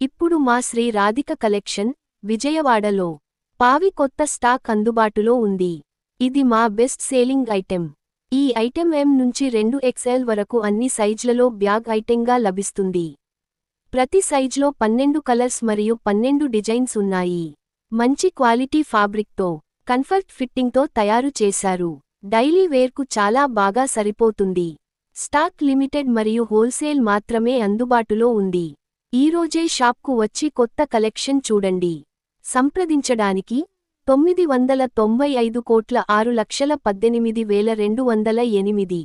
ఇప్పుడు మా శ్రీ రాధిక కలెక్షన్, విజయవాడలో పావి కొత్త స్టాక్ అందుబాటులో ఉంది. ఇది మా బెస్ట్ సేలింగ్ ఐటెం. ఈ ఐటెం M నుంచి 2XL వరకు అన్ని సైజ్లలో బ్యాగ్ ఐటెంగా లభిస్తుంది. ప్రతి సైజ్లో 12 కలర్స్ మరియు 12 డిజైన్స్ ఉన్నాయి. మంచి క్వాలిటీ ఫ్యాబ్రిక్తో, కంఫర్ట్ ఫిట్టింగ్తో తయారు చేశారు. డైలీ వేర్కు చాలా బాగా సరిపోతుంది. స్టాక్ లిమిటెడ్ మరియు హోల్సేల్ మాత్రమే అందుబాటులో ఉంది. ఈరోజే షాప్కు వచ్చి కొత్త కలెక్షన్ చూడండి. సంప్రదించడానికి 995,06,18,208